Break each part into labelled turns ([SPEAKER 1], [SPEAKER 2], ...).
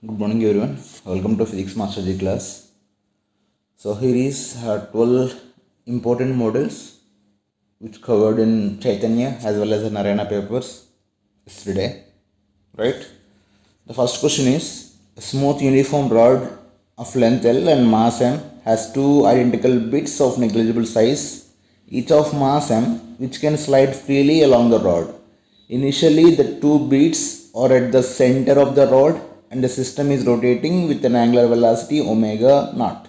[SPEAKER 1] Good morning everyone. Welcome to Physics Master G class. So here is 12 important models which covered in Chaitanya as well as the Narayana papers yesterday. Right? The first question is a smooth uniform rod of length L and mass M has two identical bits of negligible size, each of mass M, which can slide freely along the rod. Initially, the two beads are at the center of the rod and the system is rotating with an angular velocity omega naught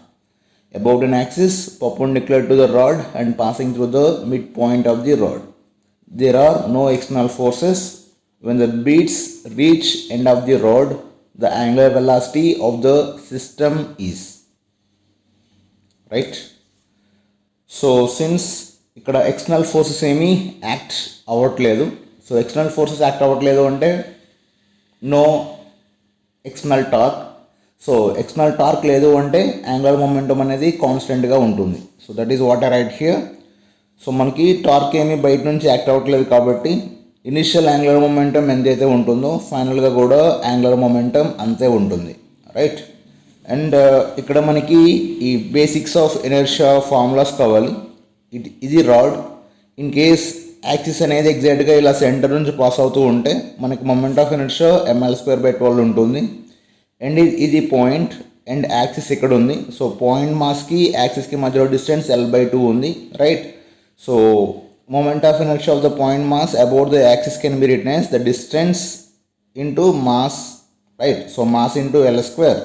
[SPEAKER 1] about an axis perpendicular to the rod and passing through the midpoint of the rod. There are no external forces. When the beads reach end of the rod, the angular velocity of the system is right. So since ఇక్కడ external forces ఏమీ act అవ్వట్లేదు. So external forces act అవ్వట్లేదు అంటే no external torque. So external torque లేదు అంటే angular momentum అనేది కాన్స్టెంట్గా ఉంటుంది. So that is what I write here. So మనకి టార్క్ ఏమీ బయట నుంచి యాక్ట్ అవ్వట్లేదు కాబట్టి ఇనిషియల్ యాంగులర్ మొమెంటం ఎంతైతే ఉంటుందో ఫైనల్గా కూడా యాంగులర్ మొమెంటం అంతే ఉంటుంది. రైట్. అండ్ ఇక్కడ మనకి ఈ బేసిక్స్ ఆఫ్ ఇనర్షియా ఫార్ములాస్ కావాలి. ఇది రాడ్. ఇన్ కేస్ యాక్సిస్ అనేది ఎగ్జాక్ట్గా ఇలా సెంటర్ నుంచి పాస్ అవుతూ ఉంటే మనకి మొమెంట్ ఆఫ్ ఇనర్షియా ml²/12 ఉంటుంది. అండ్ ఇది పాయింట్ అండ్ యాక్సిస్ ఇక్కడ ఉంది. సో పాయింట్ మాస్కి యాక్సిస్కి మధ్యలో డిస్టెన్స్ L/2 ఉంది. Right. So moment of inertia of the point mass about the axis can be written as the distance into mass. Right. So mass into L².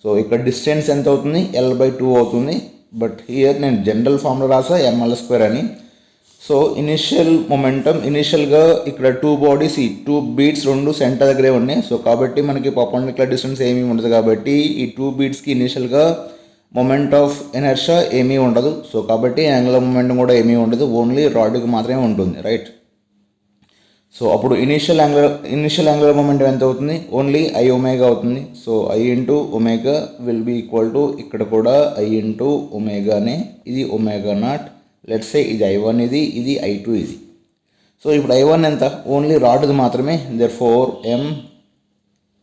[SPEAKER 1] So ఇక్కడ distance ఎంత అవుతుంది? L/2 అవుతుంది. But here నేను general formula రాసా ml² అని. So initial momentum ఇనిషియల్గా ఇక్కడ two bodies ఈ టూ బీట్స్ రెండు సెంటర్ దగ్గరే ఉన్నాయి. సో కాబట్టి మనకి పర్పెండిక్యులర్ డిస్టెన్స్ ఏమీ ఉండదు కాబట్టి ఈ టూ బీట్స్కి ఇనిషియల్గా మొమెంట్ ఆఫ్ ఇనర్షియా ఏమీ ఉండదు. సో కాబట్టి యాంగులర్ మొమెంటం కూడా ఏమీ ఉండదు, ఓన్లీ రాడ్కి మాత్రమే ఉంటుంది. రైట్. సో అప్పుడు ఇనిషియల్ యాంగులర్ మొమెంటం ఎంత అవుతుంది? ఓన్లీ I ఒమేగా అవుతుంది. So I into omega will be equal to ఇక్కడ కూడా I ఇంటూ ఒమేగానే, ఇది ఒమేగా నాట్. లెట్స్ సే ఇది I1 ఇది I2 ఇది. సో ఇప్పుడు I1 ఎంత? ఓన్లీ రాడ్ది మాత్రమే. Therefore M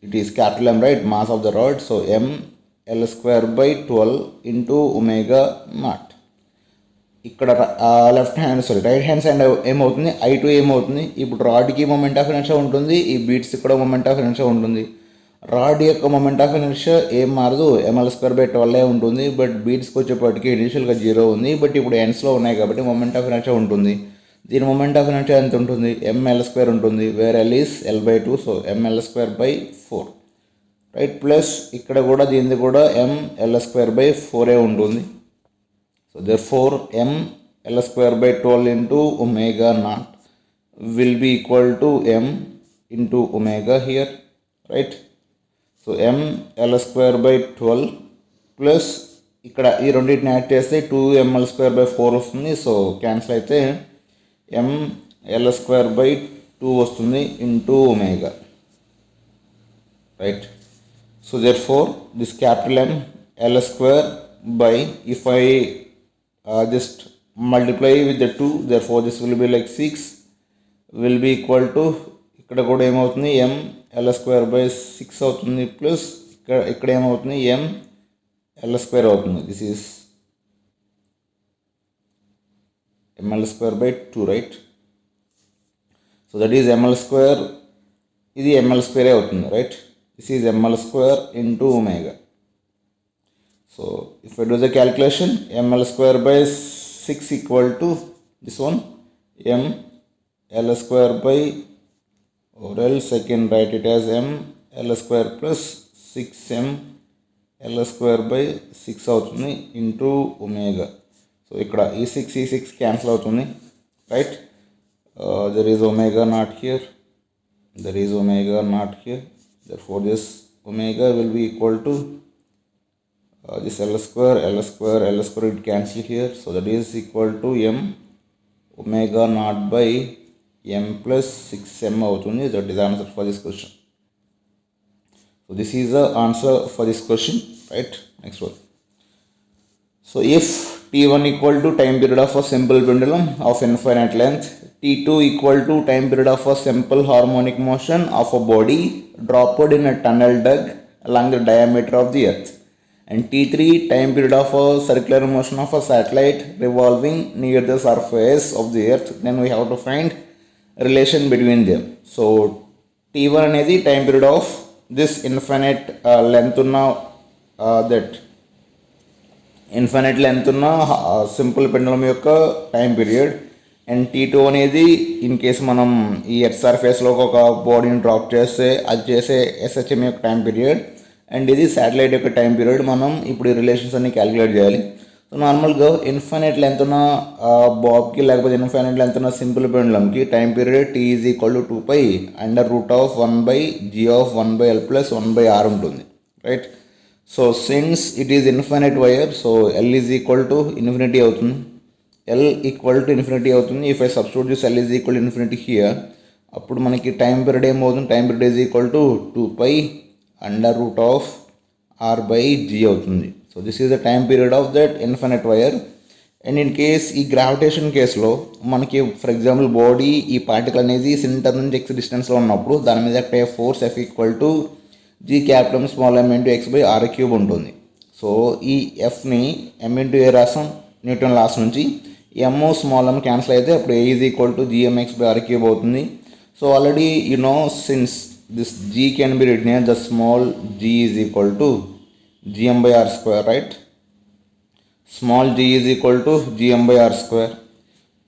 [SPEAKER 1] it is capital M, right, mass of the rod. So ml²/12 into omega naught. ఇక్కడ రైట్ హ్యాండ్ సైడ్ ఏమవుతుంది? I2 ఏమవుతుంది? ఇప్పుడు రాడ్కి మొమెంట్ ఆఫ్ ఇనర్షియా ఉంటుంది, ఈ బీట్స్కి కూడా మొమెంట్ ఆఫ్ ఇనర్షియా ఉంటుంది. రాడ్ యొక్క మొమెంట్ ఆఫ్ ఇనర్షియా ఏం మారదు, ml²/12 ఉంటుంది. బట్ బీట్స్కి వచ్చేప్పటికి ఇనిషియల్గా 0 ఉంది. బట్ ఇప్పుడు ఎండ్స్లో ఉన్నాయి కాబట్టి మొమెంట్ ఆఫ్ ఇనర్షియా ఉంటుంది. దీని మొమెంట్ ఆఫ్ ఇనర్షియా ఎంత ఉంటుంది? ml² ఉంటుంది, where L is L/2. So ml²/4. Right. Plus ఇక్కడ కూడా దీనిది కూడా ml²/4 ఉంటుంది. So therefore ml²/12 into omega naught will be equal to m into omega here, right? So ml²/12 plus ఇక్కడ ఈ రెండింటిని యాడ్ చేస్తే 2ml²/4 వస్తుంది. సో క్యాన్సిల్ అయితే ml²/2 వస్తుంది into omega. Right. So therefore this capital M L² by if I just multiply with the 2, therefore this will be like 6 will be equal to ఇక్కడ కూడా ఏమవుతుంది? ml²/6 అవుతుంది. Plus ఇక్కడ ఏమవుతుంది? ml² అవుతుంది. This is ml²/2, right. So that is ml², ఇది ml² అవుతుంది. Right. This is ml² into omega. So if I do the calculation, ml²/6 equal to this one ml² or else I can write it as ml² plus 6m l²/6 అవుతుంది into omega. So ఇక్కడ ఈ 6 cancel అవుతుంది. Right. there is omega not here, therefore this omega will be equal to this L² it cancel here. So that is equal to m omega naught by m plus 6m అవుతుంది. That is the answer for this question. So this is the answer for this question, right? Next one. So if t1 equal to time period of a simple pendulum of infinite length, t2 equal to time period of a simple harmonic motion of a body dropped in a tunnel dug along the diameter of the earth. And T3 time period of a circular motion of a satellite revolving near the surface of the earth. Then we have to find relation between them. So T1 అనేది time period of this infinite length ఉన్న that infinite length ఉన్న simple pendulum యొక్క time period. And T2 అనేది in case మనం ఈ earth సర్ఫేస్లోకి ఒక బాడీని drop చేస్తే అది చేసే SHM యొక్క టైం పీరియడ్. అండ్ ఇది శాటిలైట్ యొక్క టైం పీరియడ్. మనం ఇప్పుడు ఈ రిలేషన్స్ అన్ని క్యాలిక్యులేట్ చేయాలి. సో నార్మల్గా ఇన్ఫినిట్ లెంత్ ఉన్న బాబ్కి లేకపోతే ఇన్ఫినిట్ లెంత్ ఉన్న సింపుల్ పెండులంకి time period T is equal to 2π √1/g/1/l + 1/r ఉంటుంది, right. So since it is infinite wire, so L is equal to infinity అవుతుంది, L ఈక్వల్ టు ఇన్ఫినిటీ అవుతుంది. If I substitute this L is equal to infinity here, అప్పుడు మనకి time period ఏమవుతుంది, time period is equal to 2π √r/g అవుతుంది. So this is the time period of that infinite wire. And in case ఈ gravitation కేసులో మనకి for example body ఈ particle అనేది centre నుంచి x డిస్టెన్స్లో ఉన్నప్పుడు దాని మీద force F equal to G∗m⁻x/r³ ఉంటుంది. సో ఈ ఎఫ్ని m×a రాసాం న్యూటన్ లాస్ నుంచి. m స్మాల్ m క్యాన్సిల్ అయితే అప్పుడు a is equal to gmx/r³ అవుతుంది. So already you know since this g can be written here, the small g is equal to gm/r², right. Small g is equal to gm/r².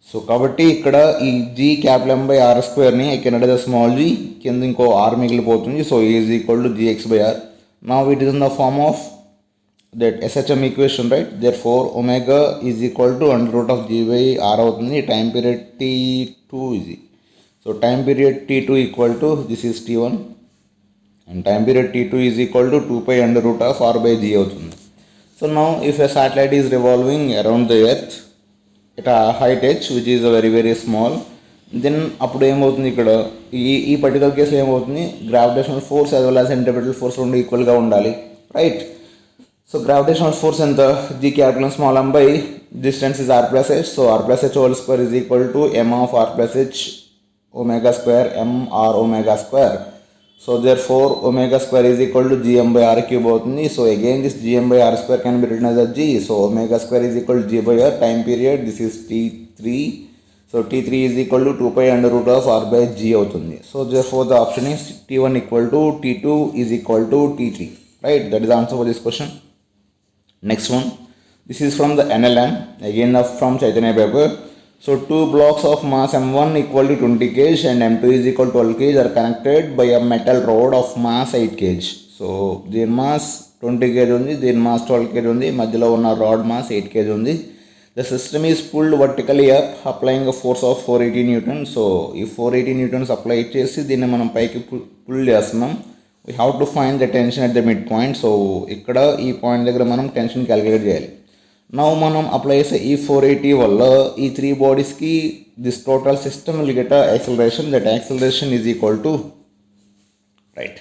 [SPEAKER 1] So కాబట్టి ఇక్కడ ఈ G∗m/r²ని I can write the small g, కింద ఇంకో r మిగిలిపోతుంది. So is equal to gx/r. Now it is in the form of that SHM equation, right. Therefore omega is equal to √g/r అవుతుంది. Time period T2 ఇది. So time period T2 equal to this is T1 and time period T2 is equal to 2π √r/g అవుతుంది. So now if a satellite is revolving around the earth at a height h which is a very very small, then అప్పుడు ఏమవుతుంది, ఇక్కడ ఈ particular కేసులో ఏమవుతుంది, gravitational force as well as centripetal force రెండు ఈక్వల్గా ఉండాలి, రైట్. సో గ్రావిటేషనల్ ఫోర్స్ ఎంత, G∗m by distance is r+h. So r+h² is equal to m/r+h ω² mr⍵². So therefore ω² is equal to gm/r³ అవుతుంది. So again this gm/r² can be written as g. So ω² is equal to g/r. Time period this is T3. So T3 is equal to 2π √r/g అవుతుంది. So therefore the option is T1 equal to T2 is equal to T3, right. That is answer for this question. Next one, this is from the NLM, again from Chaitanya paper. So two blocks of mass m1 equal to 20 kg and m2 is equal to 12 kg are connected by a metal rod of mass 8 kg. So their mass 20 kg ఉంది, their mass 12 kg ఉంది, మధ్యలో ఉన్న rod mass 8 kg ఉంది. The system is pulled vertically up applying a force of 480 Newton. So ఈ 480 Newtons apply చేసి దీన్ని మనం పైకి పుల్ చేస్తున్నాం. We have to find the tension at the midpoint. So ఇక్కడ ఈ పాయింట్ దగ్గర మనం టెన్షన్ క్యాలిక్యులేట్ చేయాలి. నౌ మనం అప్లై చేసే ఈ 480 వల్ల ఈ 3 బాడీస్కి this total system will get a acceleration. That acceleration is equal to, right.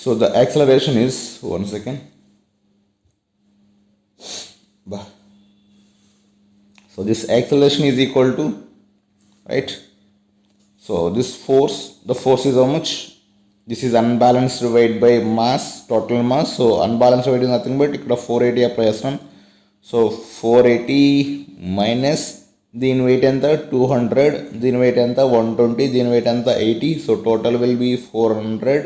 [SPEAKER 1] So the acceleration is, one second, so this acceleration is equal to, right. So this force, the force is how much, this is unbalanced weight by mass, total mass. So unbalanced weight is nothing but ఇక్కడ 480 apply చేస్తాం. So 480 minus దీని weight ఎంత 200, దీని weight ఎంత 120, దీని weight ఎంత 80. So total will be 400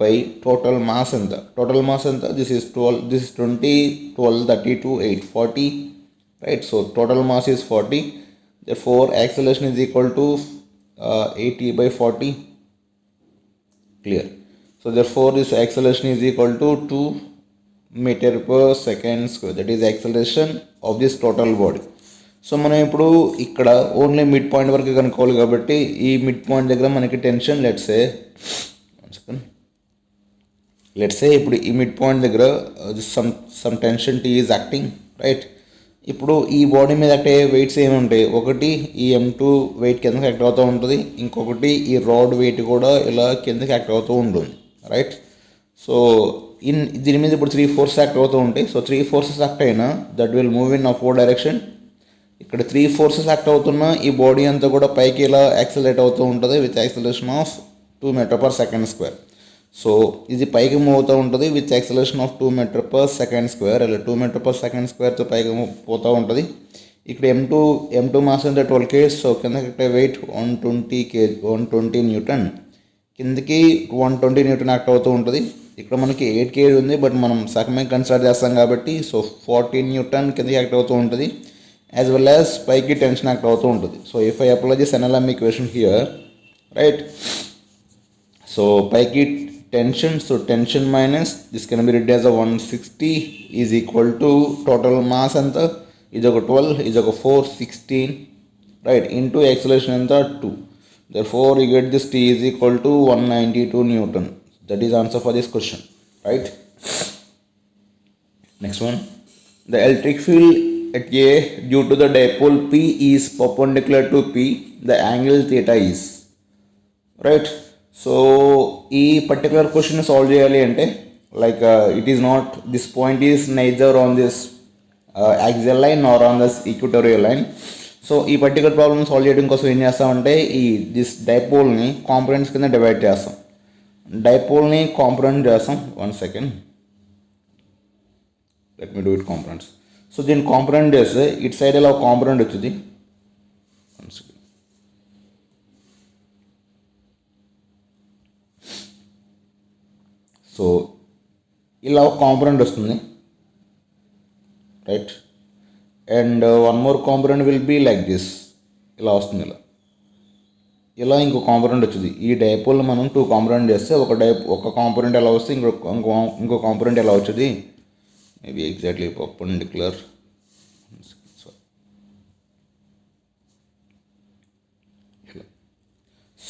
[SPEAKER 1] by total mass ఎంత, total mass ఎంత, this is 12, this is 20, 12, 32, 8, 40, right. So total mass is 40. therefore acceleration is equal to 80 by 40, clear. So therefore this acceleration is equal to 2 meter per second square, that is acceleration of this total body. So మనం ఇప్పుడు ఇక్కడ only mid point వరకు కనుక్కోవాలి కాబట్టి ఈ mid point దగ్గర మనకి tension let's say ఇప్పుడు ఈ మిడ్ పాయింట్ దగ్గర some tension T is acting, right. ఇప్పుడు ఈ బాడీ మీద అంటే వెయిట్స్ ఏమి ఉంటాయి, ఒకటి ఈ M2 వెయిట్ కిందకి యాక్ట్ అవుతూ ఉంటుంది, ఇంకొకటి ఈ రాడ్ వెయిట్ కూడా ఇలా కిందకి యాక్ట్ అవుతూ ఉంటుంది, రైట్. సో దీని మీద ఇప్పుడు 3 ఫోర్సెస్ యాక్ట్ అవుతూ ఉంటాయి. సో 3 ఫోర్సెస్ యాక్ట్ అయినా that will move in upward direction. ఇక్కడ 3 ఫోర్సెస్ యాక్ట్ అవుతున్నా ఈ బాడీ అంతా కూడా పైకి ఇలా యాక్సిలరేట్ అవుతూ ఉంటుంది with acceleration of 2 meter per second square. So ఇది పైకి మూవ్ అవుతూ ఉంటుంది with acceleration of 2 metre per second square. అలా 2 మీటర్ పర్ సెకండ్ స్క్వేర్తో పైకి పోతూ ఉంటుంది. ఇక్కడ M2 మాస్ అంటే 12 kg. సో కిందకి ఇక్కడ వెయిట్ 120 న్యూటన్, కిందకి 120 న్యూటన్ యాక్ట్ అవుతూ ఉంటుంది. ఇక్కడ మనకి 8 kg ఉంది, బట్ మనం సగమే కన్సిడర్ చేస్తాం కాబట్టి సో 14 న్యూటన్ కిందకి యాక్ట్ అవుతూ ఉంటుంది. యాజ్ వెల్ యాజ్ పైకి టెన్షన్ యాక్ట్ అవుతూ ఉంటుంది. So if I apply this NLM equation here, right, so పైకి tension, so tension minus this can be written as a 160 is equal to total mass anta is a 12 is a 416, right, into acceleration anta 2. Therefore you get this T is equal to 192 Newton. That is answer for this question, right? Next one, the electric field at A due to the dipole P is perpendicular to P, the angle theta is, right? So ఈ particular question solve చేయాలి అంటే like it is not, this point is neither on this axial line or on this equatorial line. So ఈ particular problem solve చేయడం కోసం ఏం చేస్తామంటే ఈ this డైపోల్ని కాంపోనెంట్స్ కింద డివైడ్ చేస్తాం. డైపోల్ని కాంపోనెంట్ చేస్తాం. 1 second, let me do it components. So దీన్ని కాంపోనెంట్ చేస్తే ఇటు సైడ్ ఇలా కాంపోనెంట్ వచ్చింది. 1 సెకండ్. సో ఇలా ఒక కాంపోనెంట్ వస్తుంది, right, and one more component will be like this, ఇలా వస్తుంది. ఇలా ఇంకో కాంపోనెంట్ వచ్చింది. ఈ డైపోల్ మనం 2 కాంపోనెంట్ చేస్తే ఒక కాంపోనెంట్ ఎలా వస్తే ఇంకో కాంపోనెంట్ ఎలా వచ్చింది, maybe exactly perpendicular.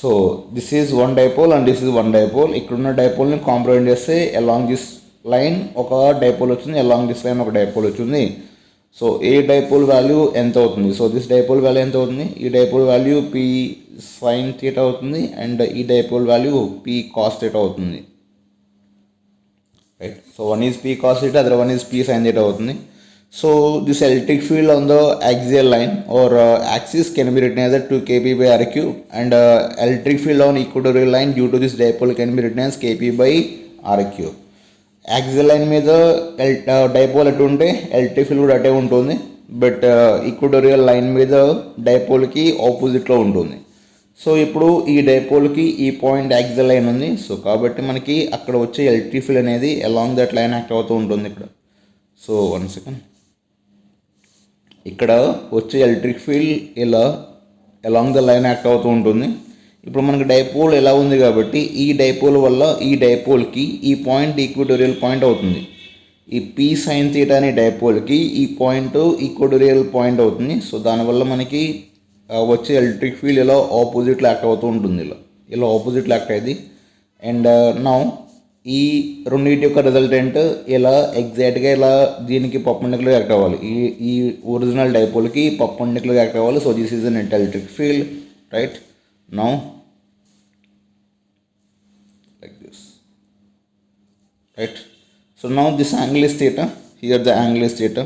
[SPEAKER 1] So this is one dipole and this is one dipole. ఇక్కడున్న డైపోల్ని కాంప్రమైజ్ చేస్తే అలాంగ్ దిస్ లైన్ ఒక డైపోల్ వచ్చింది, అలాంగ్ దిస్ లైన్ ఒక డైపోల్ వచ్చింది. సో ఏ డైపోల్ వాల్యూ ఎంత అవుతుంది? సో దిస్ డైపోల్ వాల్యూ ఎంత అవుతుంది? ఈ dipole value P sin theta అవుతుంది అండ్ ఈ dipole value P cos theta అవుతుంది, right. So one is P cos theta, other one is P sin theta అవుతుంది. So this electric field on the axial line or axis can be written as 2 kp by r cube, and electric field on equatorial line due to this dipole can be written as kp by r cube. Axial line మీద dipole ఎటు ఉంటే electric field కూడా అటే ఉంటుంది, but equatorial line మీద డైపోల్కి ఆపోజిట్లో ఉంటుంది. So ఇప్పుడు ఈ డైపోల్కి ఈ పాయింట్ యాక్సియల్ లైన్ ఉంది. సో కాబట్టి మనకి అక్కడ వచ్చే ఎలక్ట్రిక్ ఫీల్డ్ అనేది అలాంగ్ దట్ లైన్ యాక్ట్ అవుతూ ఉంటుంది ఇక్కడ. సో 1 సెకండ్, ఇక్కడ వచ్చే ఎలక్ట్రిక్ ఫీల్డ్ ఇలా అలాంగ్ ద లైన్ యాక్ట్ అవుతూ ఉంటుంది. ఇప్పుడు మనకి డైపోల్ ఎలా ఉంది కాబట్టి ఈ డైపోల్ వల్ల ఈ డైపోల్కి ఈ పాయింట్ ఈక్వటోరియల్ పాయింట్ అవుతుంది. ఈ P sin theta అనే డైపోల్కి ఈ పాయింట్ ఈక్వటోరియల్ పాయింట్ అవుతుంది. సో దానివల్ల మనకి వచ్చే ఎలక్ట్రిక్ ఫీల్డ్ ఇలా ఆపోజిట్లో యాక్ట్ అవుతూ ఉంటుంది, ఇలా ఆపోజిట్లో యాక్ట్ అయ్యింది. అండ్ నౌ ఈ రెండింటి యొక్క రిజల్టెంట్ ఇలా ఎగ్జాక్ట్గా ఇలా దీనికి పర్పెండిక్యులర్ యాక్ట్ అవ్వాలి, ఈ ఒరిజినల్ డైపోల్కి పర్పెండిక్యులర్ యాక్ట్ అవ్వాలి. So this is an electric field, right. Now like this, right. So now this angle is theta, here the angle is theta.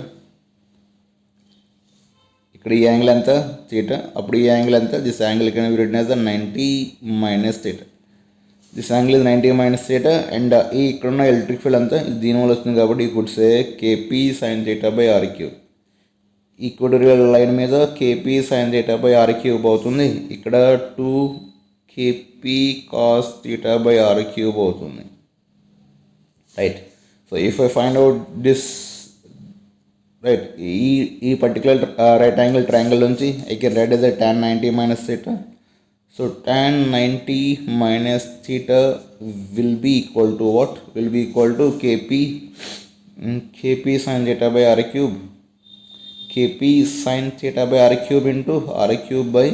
[SPEAKER 1] ఇక్కడ ఈ యాంగిల్ ఎంత? థీటా. అప్పుడు ఈ యాంగిల్ ఎంత? This angle can be written as 90 minus theta. This angle is 90 minus theta. And ఈ ఇక్కడున్న electric field అంతా దీనివల్ల వస్తుంది కాబట్టి ఈ could say KP sin theta by r cube. Equatorial line మీద KP sin theta by r cube అవుతుంది. ఇక్కడ 2 KP cos theta by r cube అవుతుంది, right. So if I find out this, right, ఈ పర్టికులర్ రైట్ యాంగిల్ ట్రయాంగిల్ నుంచి I can right as a tan 90 minus theta. So tan 90 minus theta will be equal to what? Will be equal to KP sin theta by r cube. KP sin theta by r cube into r cube by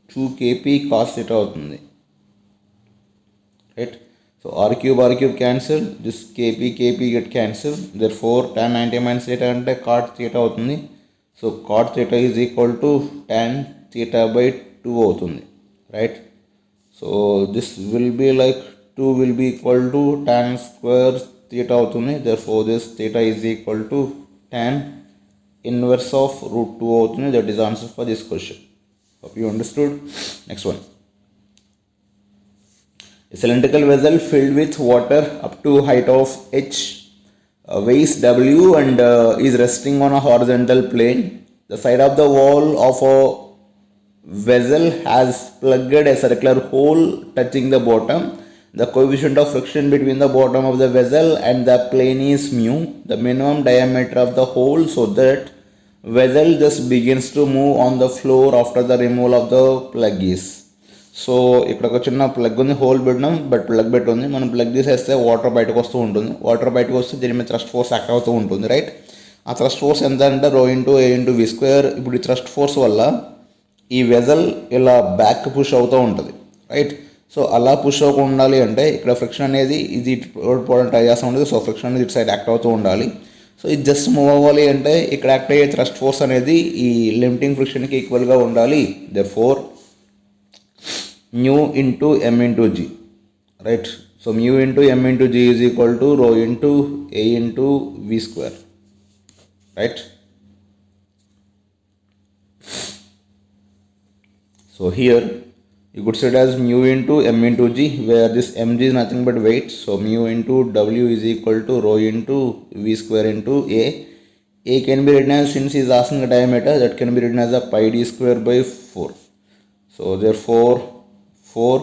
[SPEAKER 1] 2 KP cos theta అవుతుంది, right. So r cube cancel, this KP get cancel. Therefore tan 90 minus theta అంటే cot theta అవుతుంది. So cot theta is equal to tan theta by 2 అవుతుంది, right. So this will be like 2 will be equal to tan square theta అవుతుంది. Therefore this theta is equal to tan inverse of root 2 అవుతుంది. That is answer for this question. Hope you understood. Next one, A cylindrical vessel filled with water up to height of h weighs W and is resting on a horizontal plane. The side of the wall of a vessel has plugged a circular hole touching the bottom. The coefficient of friction between the bottom of the vessel and the plane is mu, the minimum diameter of the hole, so that vessel just begins to move on the floor after the removal of the plug is. So ఇక్కడ ఒక చిన్న plug ఉంది, whole పెట్టినాం but plug పెట్టి ఉంది. మనం plug తీసేస్తే water బయటకు వస్తూ ఉంటుంది. వాటర్ బయటకు వస్తే దీని మీద థ్రస్ట్ ఫోర్స్ యాక్ట్ అవుతూ ఉంటుంది, రైట్? ఆ థ్రస్ట్ ఫోర్స్ ఎంత అంటే ρ into a into v square. ఇప్పుడు ఈ థ్రస్ట్ ఫోర్స్ వల్ల ఈ వెజల్ ఇలా బ్యాక్ పుష్ అవుతూ ఉంటుంది, రైట్? సో అలా పుష్ అవ్వకుండా ఉండాలి అంటే ఇక్కడ ఫ్రిక్షన్ అనేది ఇది పోవడం ట్రై చేస్తూ ఉంటుంది. సో ఫ్రిక్షన్ అనేది ఇటు సైడ్ యాక్ట్ అవుతూ ఉండాలి. సో ఇది జస్ట్ మూవ్ అవ్వాలి అంటే ఇక్కడ యాక్ట్ అయ్యే థ్రస్ట్ ఫోర్స్ అనేది ఈ లిమిటింగ్ ఫ్రిక్షన్కి ఈక్వల్గా ఉండాలి. Therefore mu into m into g, right? So mu into m into g is equal to rho into a into v square, right? So here you could say it as mu into m into g, where this mg is nothing but weight. So mu into w is equal to rho into v square into a. A can be written as, since he is asking a diameter, that can be written as a pi d square by 4. So therefore 4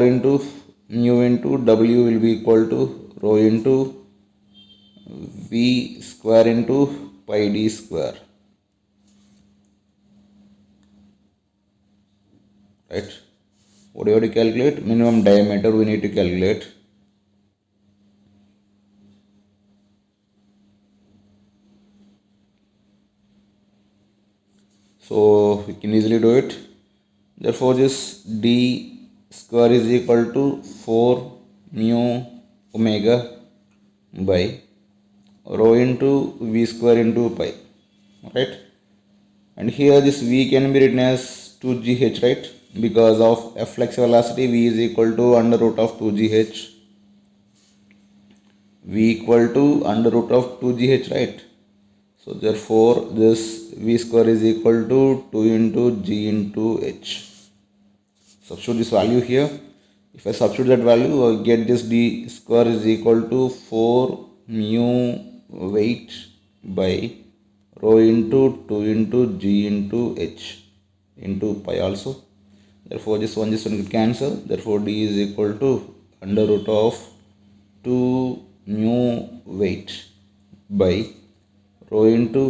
[SPEAKER 1] into mu into w will be equal to rho into v square into pi d square, right? What do you have to calculate? Minimum diameter we need to calculate. So we can easily do it. Therefore this d square is equal to 4 mu omega by rho into v square into pi, right? And here this v can be written as 2gh, right? Because of flex velocity, v is equal to under root of 2gh. V equal to under root of 2gh, right? So therefore this v square is equal to 2 into g into h. Substitute this value here. If I substitute that value, I get this d square is equal to 4 mu weight by rho into 2 into g into h into pi also. Therefore this one get cancel. Therefore d is equal to under root of 2 mu weight by rho into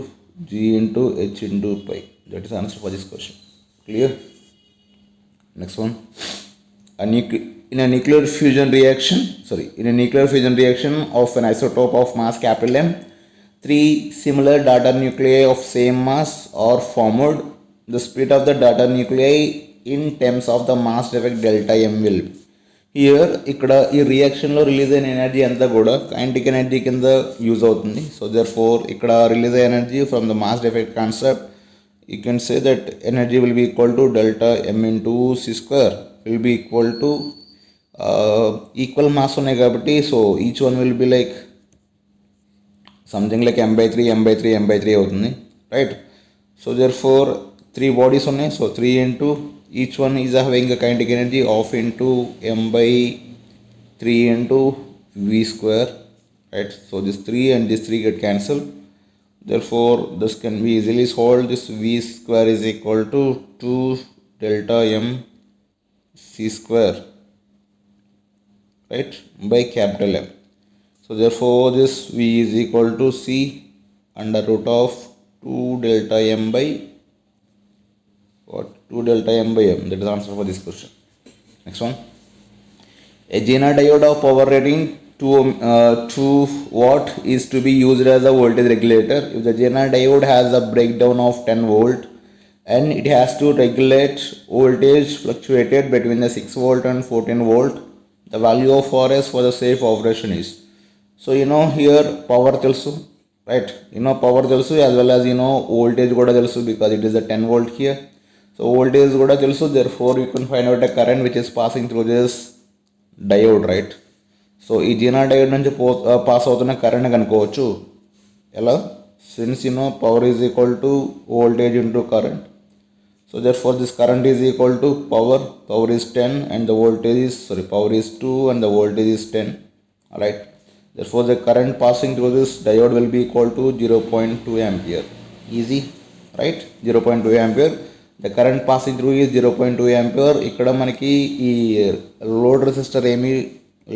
[SPEAKER 1] g into h into pi. That is the answer for this question. Clear? Next one. In a nuclear fusion reaction of an isotope of mass capital M, 3 similar daughter nuclei of same mass are formed. The split of the daughter nuclei in terms of the mass defect delta m will be. Here ఇక్కడ ఈ రియాక్షన్లో release అయిన energy అంతా కూడా kinetic energy కింద use అవుతుంది. So therefore ఇక్కడ release అయ్యే energy from the mass defect concept, you can say that energy will be equal to delta M into C square will be equal to equal mass ఉన్నాయి కాబట్టి so each one will be like something like m/3 అవుతుంది, right? So therefore 3 bodies ఉన్నాయి. So 3 into each one is having a kinetic energy of into m/3 into v square, right? So this 3 and this 3 get cancelled. Therefore this can be easily solved. This v square is equal to 2 delta m c square, right, by capital M. So therefore this v is equal to c under root of 2 delta m by 2 delta m by m. That is the answer for this question. Next one. A Zener diode of power rating 2 watt is to be used as a voltage regulator. If the Zener diode has a breakdown of 10 volt and it has to regulate voltage fluctuated between the 6 volt and 14 volt, the value of RS for the safe operation is. So here power telsu, right? Power telsu as well as voltage kuda telsu because it is a 10 volt here. So voltage kuda telsu, therefore you can find out a current which is passing through this diode, right? So ఈ జీనా diode నుంచి pass అవుతున్న current కనుక్కోవచ్చు. ఎలా? Since power is equal to voltage into current. So therefore this current is equal to power is 10 and the voltage is, power is 2 and the voltage is 10. Alright, therefore the current passing through this diode will be equal to 0.2 ampere. Easy, right? 0.2 ampere. The current passing through is 0.2 ampere. ఇక్కడ మనకి ఈ load resistor ఏమీ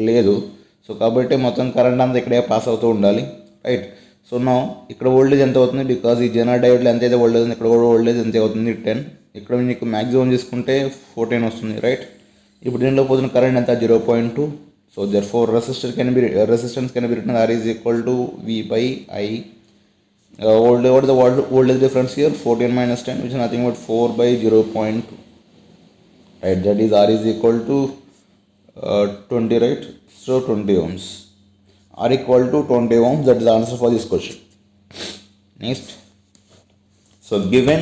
[SPEAKER 1] లేదు, so కాబట్టి మొత్తం current అంతా ఇక్కడే pass అవుతూ ఉండాలి, రైట్? సో నా ఇక్కడ వోల్టేజ్ ఎంత అవుతుంది? బికాజ్ ఈ జెనా డయోడ్లో ఎంత అయితే వోల్టేజ్ ఉంది, ఇక్కడ కూడా వోల్టేజ్ ఎంత అవుతుంది? 10. ఇక్కడ మీకు మ్యాక్సిమం తీసుకుంటే 14 వస్తుంది, రైట్? ఇప్పుడు దీనిలో పోతున్న కరెంట్ ఎంత? 0.2. So therefore resistance can be written R is equal to V by I. What is the voltage difference here? 14 minus 10, which is nothing but 4 by 0.2, right? That is R is equal to 20, right? So 20 ohms. R equal to 20 ohms. That is the answer for this question. Next, so given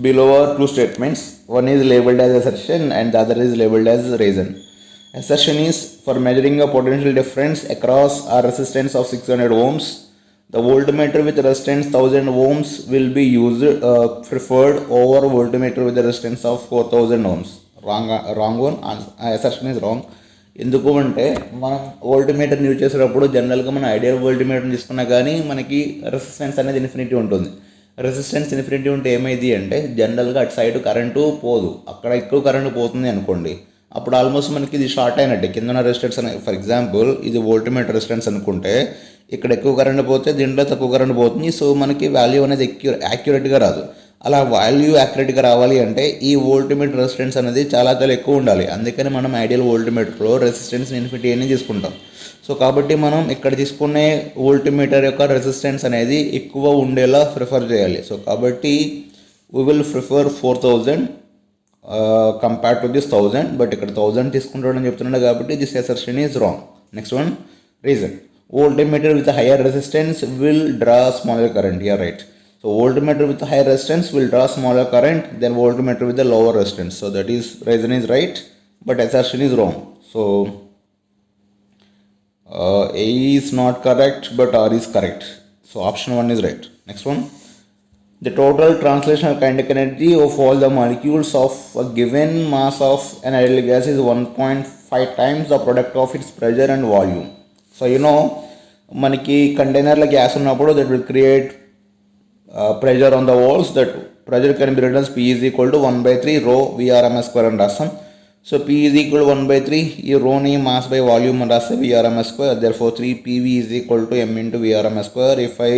[SPEAKER 1] below are two statements. One is labeled as assertion and the other is labeled as reason. Assertion is, for measuring a potential difference across a resistance of 600 ohms, the voltmeter with resistance 1000 ohms will be preferred over voltmeter with the resistance of 4000 ohms. Wrong one. Assertion is wrong. ఎందుకు అంటే మనం వోల్ట్మీటర్ని use చేసేటప్పుడు జనరల్గా మనం ideal వోల్ట్మీటర్ని తీసుకున్నా కానీ మనకి resistance అనేది ఇన్ఫినిటీ ఉంటుంది. రెసిస్టెన్స్ ఇన్ఫినిటీ ఉంటే ఏమైంది అంటే జనరల్గా అటు సైడ్ కరెంటు పోదు, అక్కడ ఎక్కువ కరెంటు పోతుంది అనుకోండి, అప్పుడు ఆల్మోస్ట్ మనకి ఇది షార్ట్ అయినట్టే. కింద ఉన్న రెసిస్టెన్స్ అనే, ఫర్ ఎగ్జాంపుల్ ఇది వోల్ట్మీటర్ రెసిస్టెన్స్ అనుకుంటే ఇక్కడ ఎక్కువ కరెంట్ పోతే దీంట్లో తక్కువ కరెంట్ పోతుంది, సో మనకి వాల్యూ అనేది యాక్యురేట్గా రాదు. అలా వాల్యూ యాక్యురేట్గా రావాలి అంటే ఈ వోల్ట్మీటర్ రెసిస్టెన్స్ అనేది చాలా ఎక్కువ ఉండాలి. అందుకని మనం ఐడియల్ వోల్ట్మీటర్లో రెసిస్టెన్స్ ఇన్ఫినిటీ అని తీసుకుంటాం. సో కాబట్టి మనం ఇక్కడ తీసుకునే వోల్ట్మీటర్ యొక్క రెసిస్టెన్స్ అనేది ఎక్కువ ఉండేలా ప్రిఫర్ చేయాలి. సో కాబట్టి we will prefer 4000 compared to this 1000, but ఇక్కడ 1000 తీసుకుంటాడని చెప్తున్నాడు కాబట్టి this assertion is wrong. Next one, reason. Voltmeter with a higher resistance will draw smaller current. Yeah, right. So voltmeter with a higher resistance will draw smaller current than voltmeter with a lower resistance. So that is, reason is right, but assertion is wrong. So A is not correct, but R is correct. So option 1 is right. Next one. The total translational kinetic energy of all the molecules of a given mass of an ideal gas is 1.5 times the product of its pressure and volume. So మనకి కంటైనర్లో gas ఉన్నప్పుడు that will create pressure on the walls. That pressure can be written P is equal to 1/3 rho VRMS square అని రాస్తాం. So P is equal to 1/3, ఈ రోని mass by volume అని రాస్తే VRMS square. Therefore 3 PV is equal to M into VRMS square. If I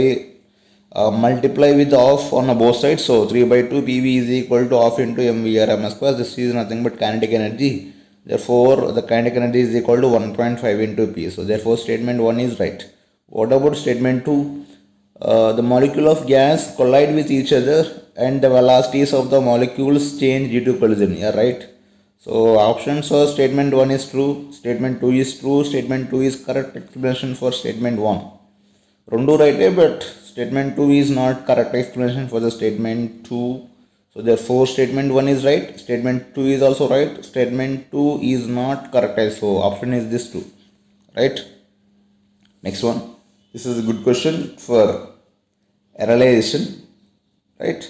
[SPEAKER 1] multiply with half on both sides, so 3/2 PV is equal to half into M VRMS square. This is nothing but kinetic energy. Therefore the kinetic energy is equal to 1.5 into P. So therefore statement 1 is right. What about statement 2? The molecule of gas collide with each other and the velocities of the molecules change due to collision. Yeah, right. So options are statement 1 is true, statement 2 is true, statement 2 is correct explanation for statement 1. Rundu right, but statement 2 is not correct explanation for the statement 2. So therefore statement 1 is right, statement 2 is also right, statement 2 is not correct. So option is this 2, right? Next one. This is a good question for analyzation, right?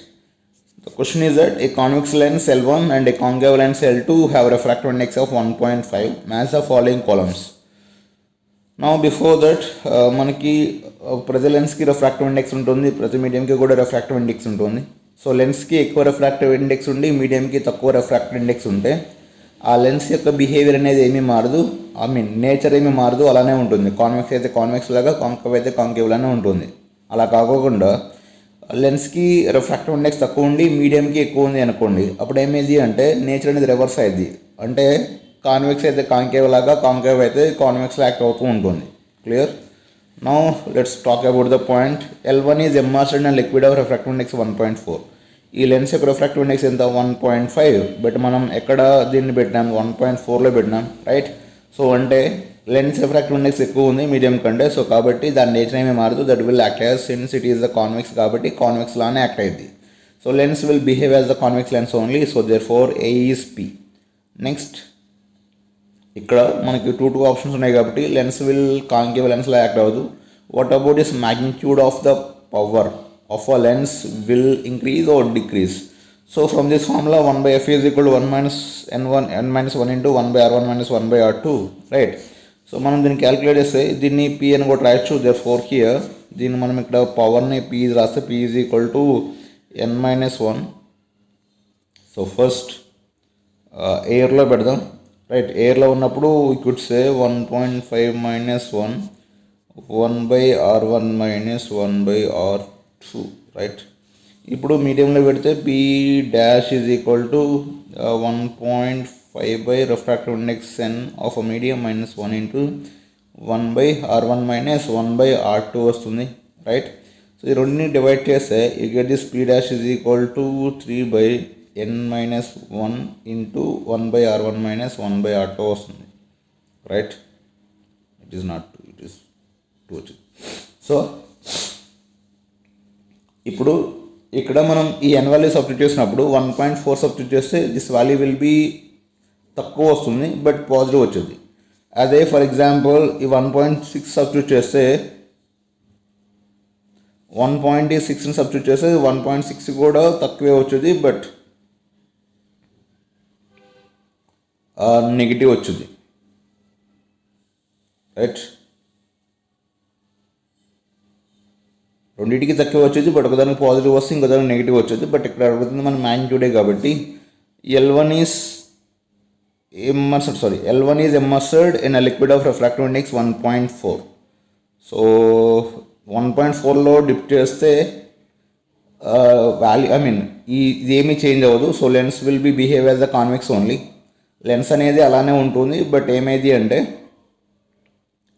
[SPEAKER 1] The question is that a convex lens L1 and a concave lens L2 have a refractive index of 1.5. Match the following columns. Now before that మనకి ప్రతి లెన్స్కి refractive index ఉంటుంది, ప్రతి మీడియంకి కూడా refractive index ఉంటుంది. So లెన్స్కి ఎక్కువ refractive index ఉండి మీడియంకి తక్కువ refractive index ఉంటే ఆ లెన్స్ యొక్క బిహేవియర్ అనేది ఏమీ మారదు, నేచర్ ఏమీ మారదు, అలానే ఉంటుంది. కాన్వెక్స్ అయితే కాన్వెక్స్ లాగా, కాంకేవ్ అయితే కాంకేవ్ లానే ఉంటుంది. అలా కాకుండా లెన్స్కి రిఫ్రాక్టివ్ ఇండెక్స్ తక్కువ ఉండి మీడియంకి ఎక్కువ ఉంది అనుకోండి, అప్పుడు ఏమేది అంటే నేచర్ అనేది రివర్స్ అయింది. అంటే కాన్వెక్స్ అయితే కాంకేవ్ లాగా, కాంకేవ్ అయితే కాన్వెక్స్ యాక్ట్ అవుతూ ఉంటుంది. Clear? Now let's talk about the point. L1 is immersed in a liquid of refractive index 1.4. ఈ లెన్స్ యొక్క రిఫ్రాక్టివ్ ఇండెక్స్ ఎంత? 1.5. బట్ మనం ఎక్కడ దీన్ని పెట్టినాం? 1.4లో పెట్టినాం, రైట్? సో అంటే లెన్స్ రిఫ్రాక్టివ్ ఇండెక్స్ ఎక్కువ ఉంది మీడియం కంటే, సో కాబట్టి దాని నేచర్ ఏమీ మారదు. That will act as, since it is the convex కాబట్టి కాన్వెక్స్ లానే యాక్ట్ అయింది. So lens will behave as the convex lens only. So therefore A is P. Next, ఇక్కడ మనకి టూ ఆప్షన్స్ ఉన్నాయి కాబట్టి లెన్స్ విల్ కాంకేవ్ లెన్స్లో act అవ్వదు. What about is magnitude of the power of a lens will increase or decrease. So from this formula 1/f is equal to 1 minus n1 into 1/r1 minus 1/r2, right. So మనం దీన్ని calculate చేస్తే దీన్ని p అని కూడా రాయొచ్చు. There four here దీన్ని మనం ఇక్కడ పవర్ని p రాస్తే p is equal to n-1. So first ఎయిర్లో పెడదాం, రైట్. ఎయిర్లో ఉన్నప్పుడు we could say 1.5 minus 1/r1 minus 1/r2, right. ఇప్పుడు మీడియంలో పెడితే p dash is equal to 1.5 by refractive index n of a medium minus 1 into 1/r1 minus 1/r2 వస్తుంది, right. So ఈ రెండుని divide చేస్తే you get this p dash is equal to 3/n-1 into 1/r1 minus 1/r2 వస్తుంది, right. It is not 2, it is 2 వచ్చింది. So ఇప్పుడు ఇక్కడ మనం ఈ n value substitute చేసినప్పుడు 1.4 సబ్స్టిట్యూట్ చేస్తే దిస్ వాల్యూ విల్ బీ తక్కువ వస్తుంది బట్ పాజిటివ్ వచ్చింది. అదే ఫర్ ఎగ్జాంపుల్ ఈ 1.6 సబ్స్టిట్యూట్ చేస్తే 1.6ని సబ్స్టిట్యూట్ చేస్తే 1.6 కూడా తక్కువే వచ్చేది బట్ నెగిటివ్ వచ్చింది, రైట్. రెండింటికి తక్కువ వచ్చేది బట్ ఒకదానికి పాజిటివ్ వస్తే ఇంకోదానికి నెగిటివ్ వచ్చేది. బట్ ఇక్కడ అడుగుతుంది మన మ్యాగ్నిట్యూడే కాబట్టి L1 is immersed in a liquid of refractive index 1.4. So 1.4లో డిప్ చేస్తే వాల్యూ ఇది ఏమీ చేంజ్ అవ్వదు. So lens will be behave as the convex only. Lens అనేది అలానే ఉంటుంది బట్ ఏమైంది అంటే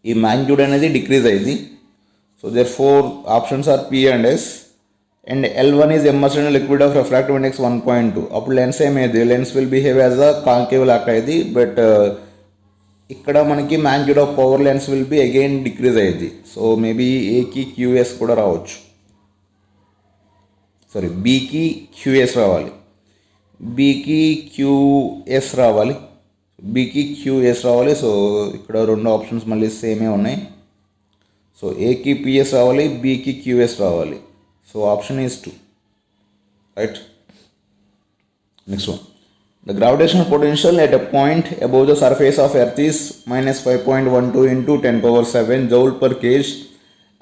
[SPEAKER 1] ఈ మ్యాగ్నిట్యూడ్ అనేది డిక్రీజ్ అయింది. So therefore options are P and S, and L1 is immersed in a liquid of refractive index 1.2. అప్పుడు లెన్స్ ఏమైంది, lens will behave as a concave లాక్ అయింది బట్ ఇక్కడ మనకి magnitude of power lens will be again decrease అయ్యింది. So maybe ఏకి QS కూడా రావచ్చు, సారీ బీకి క్యూఎస్ రావాలి, బీకి క్యూఎస్ రావాలి. సో ఇక్కడ రెండు ఆప్షన్స్ మళ్ళీ సేమే ఉన్నాయి. సో ఏకి పిఎస్ రావాలి, బీకి క్యూఎస్ రావాలి. So option is 2, right. Next one, the gravitational potential at a point above the surface of earth is -5.12 into 10⁻7 joule per kg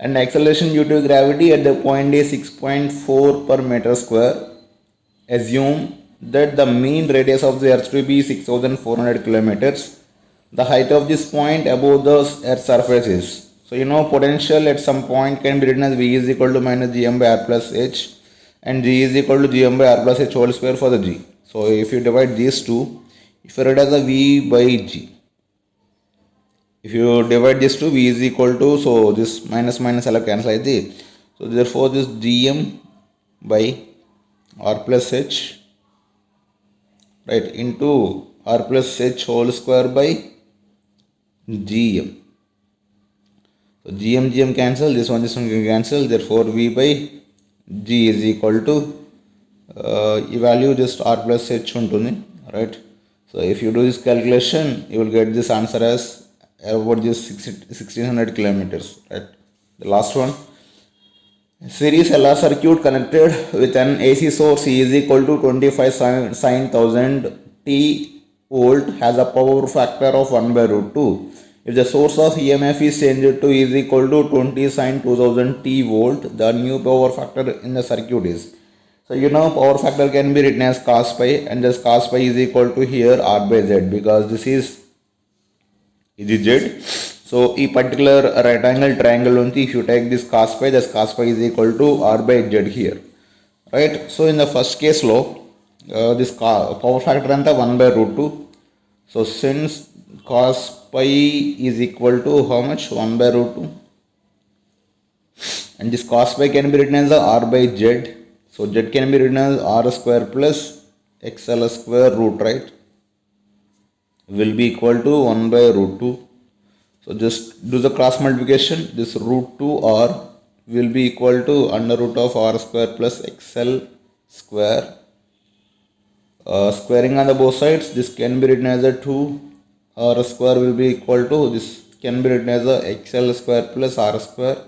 [SPEAKER 1] and acceleration due to gravity at the point is 6.4 per meter square. Assume that the mean radius of the earth to be 6,400 kilometers. The height of this point above the earth's surface is. So potential at some point can be written as V is equal to minus Gm by R plus H and G is equal to Gm by R plus H whole square for the G. So if you divide these two, if you write as a V by G, if you divide this two, V is equal to, so this minus alla cancel aidi. So therefore this Gm by R plus H, right, into R plus H whole square by Gm. So Gm cancel, this one can cancel, therefore V by G is equal to value just R plus H ఉంటుంది, right. So if you do this calculation you will get this answer as about this 1600 kilometers, right. The last one, series LR circuit connected with an AC source E is equal to 25 sin 1000 T volt has a power factor of 1/√2. If the source of EMF is changed to E is equal to 20 sin 2000 T volt, the new power factor in the circuit is. So power factor can be written as cos pi, and this cos pi is equal to here R by Z because this is Z. So in particular right angle triangle only, if you take this cos pi, this cos pi is equal to R by Z here, right. So in the first case law, this power factor anta 1/√2. So since cos pi is equal to how much, 1/√2, and this cos pi can be written as R by Z. So Z can be written as R square plus XL square root, right, will be equal to 1/√2. So just do the cross multiplication. This √2R will be equal to under root of R square plus XL square. Squaring on the both sides, this can be written as a 2 r square will be equal to, this can be written as a xl square plus r square.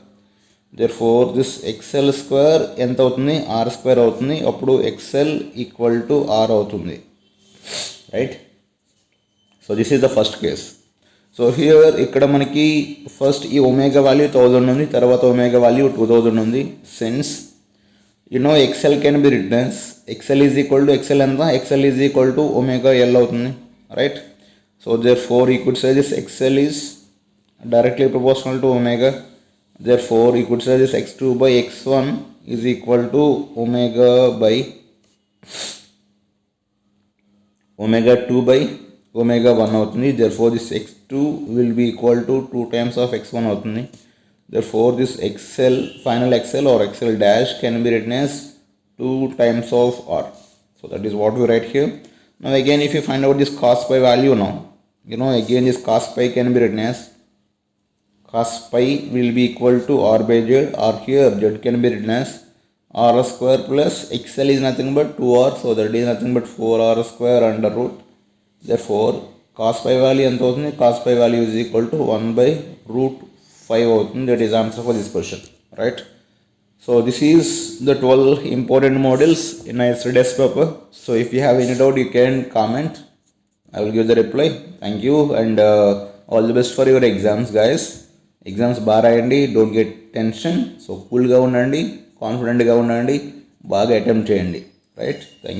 [SPEAKER 1] Therefore this xl square ఎంత అవుతుంది, r square అవుతుంది. అప్పుడు xl equal to r అవుతుంది, right. So this is the first case. So here ఇక్కడ మనకి first ఈ omega value 1000 ఉంది, తర్వాత ఒమేగా వాల్యూ 2000 ఉంది. Since xl can be written as xl is equal to xl ఎంత, xl is equal to omega l అవుతుంది, right. So therefore you could say this xl is directly proportional to omega. Therefore you could say this x2 by x1 is equal to omega 2 by omega 1 అవుతుంది. Therefore this x2 will be equal to 2 times of x1 అవుతుంది. Therefore this xl, final xl or xl dash can be written as 2 times of r. So that is what we write here. Now again if you find out this cos pi value now, again this cos pi can be written as, cos pi will be equal to r by z, or here z can be written as r square plus xl is nothing but 2r, so that is nothing but 4r square under root. Therefore cos pi value ఎంత అవుతుంది, cos pi value is equal to 1 by root 5 అవుతుంది. That is answer for this question, right. So this is the 12 important models in yesterday's paper. So if you have any doubt you can comment, I will give the reply. Thank you and all the best for your exams guys. Exams బాగా రాయండి, don't get tension. So కూల్గా ఉండండి, కాన్ఫిడెంట్గా ఉండండి, బాగా attempt చేయండి, right. Thank you.